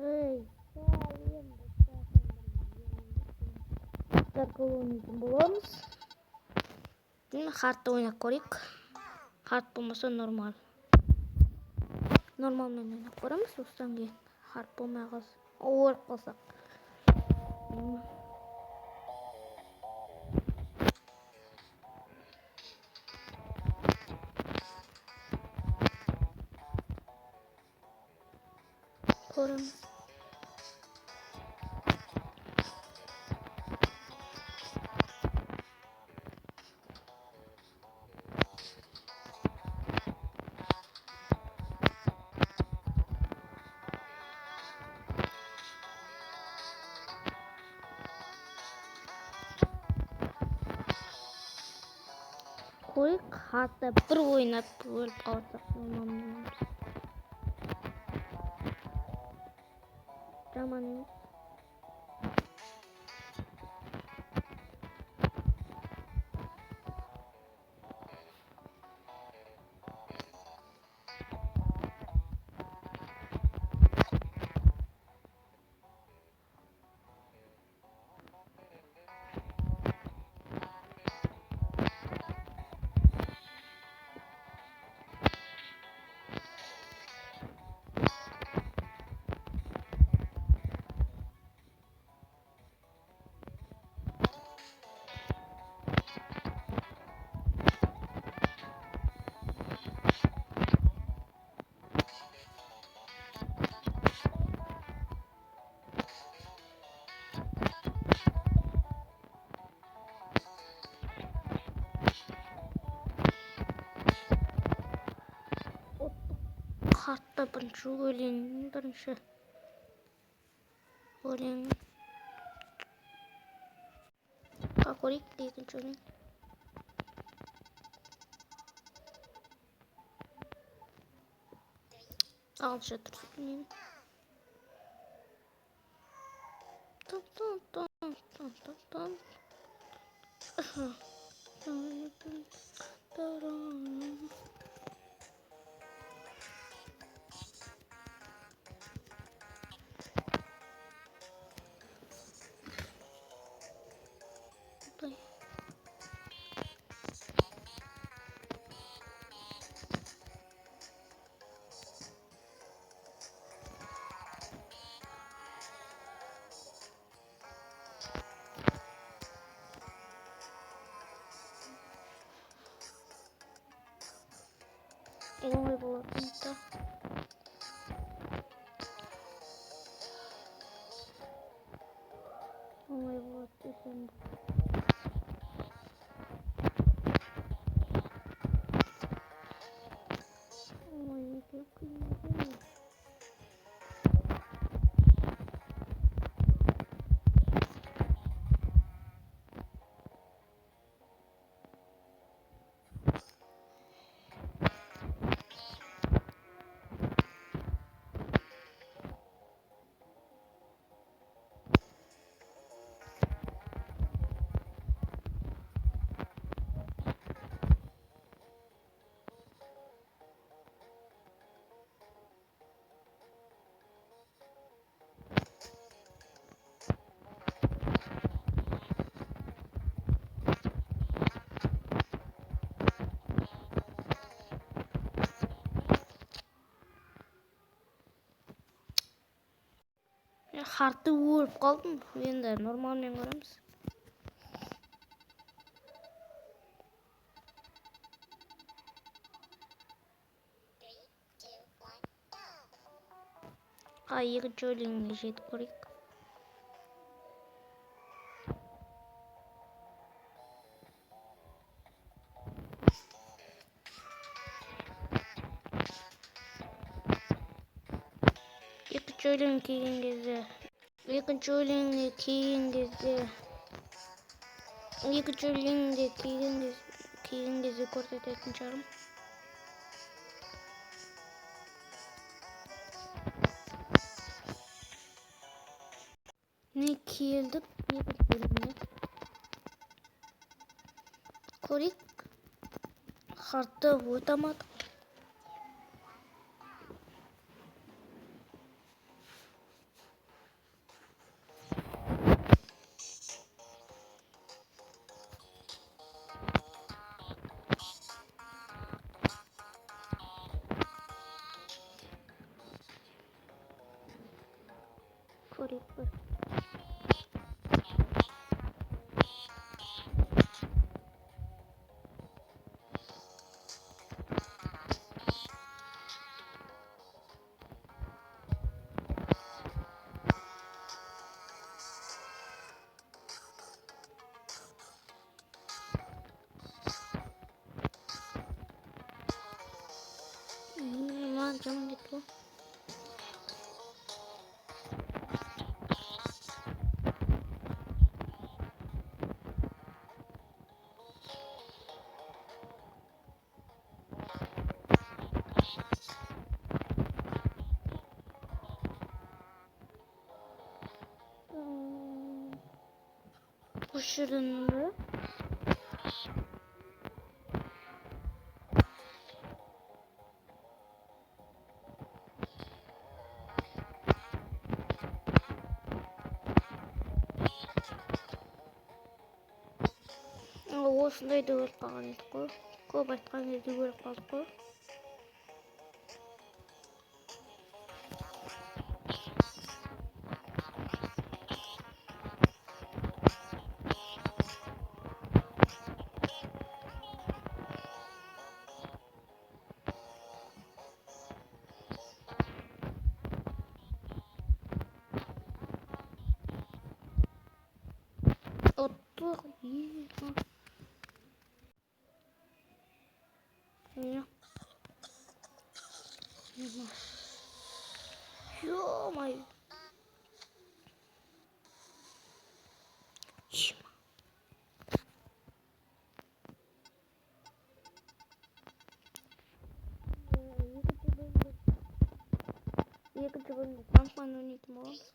Эй, колонияда боламыз. Хартты ойнап көрейік. Харт болмаса нормал. Нормалмен ойнап көреміз, осыдан кейін харт болмай қалса, өліп қалсақ. Көреміз. Көрейік, хартты бір ойнап өліп қалсақ нормалмен. Жаман емес. Хартта бірінші өлең. Көрейік, екінші өлең. Ағылшынша тұрсын. Оңай болатын да. Оңай болады десем. Оңай неге қиын. Хартты өліп қалдым. Енді нормалмен көреміз. Екінші өлеңіне жетіп көрейік. Екінші өлеңіне келген кезде көрсететін шығармын. Не келдік екінші өлеңіне. Көрейік. Хартты өтамадық. Creeper. Jangan gitu. Şurada. осындай да өліп қалған едік қой. Көп айтқан кезде өліп қалдық қой. Оттық. Ё-моё. екінші бөлімде танкмен ойнайтын боламыз.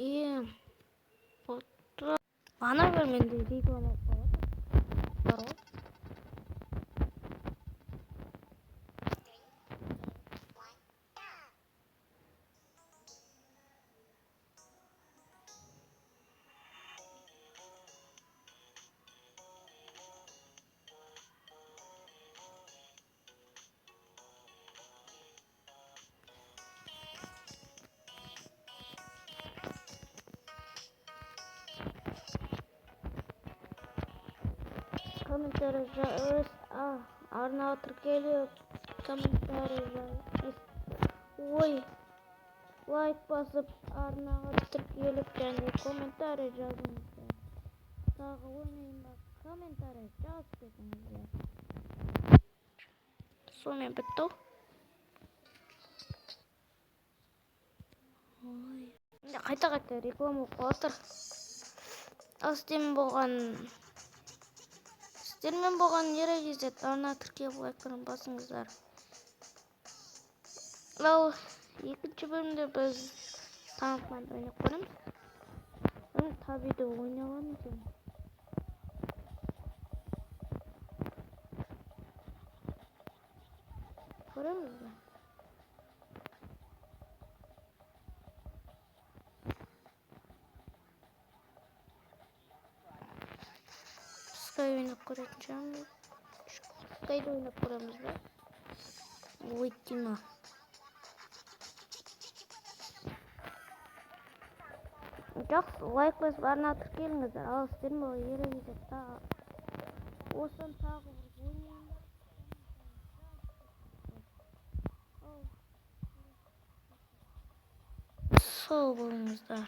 Iya, foto mana bermain di kelompok baru. комментарий жазыңыз. Арнаға тіркеліп комментарий жазыңыз. Ой, лайк басып арнаға тіркеліп және комментарий жазыңыздар. Тағы ойнайын ба, комментарий жазып кетіңіздер. Сонымен бітті. Қайта реклама оқып отыр. Сіздермен болған ерегесет арна тіркеліп лайктарын басыңыздар. Ал екінші бөлімде біз танкманды ойнап көреміз. Табиді ойнай аламыз. Көреміз бе? Скай ойнап көретін шығармыз. Скайды ойнап көреміз бе? Ой, Тима. Жақсы, лайк басып арнаға тіркеліңіздер. Ал сіздермен болған ерегесет тағы. Осыдан тағы бір ойнайын. Сол болыңыздар.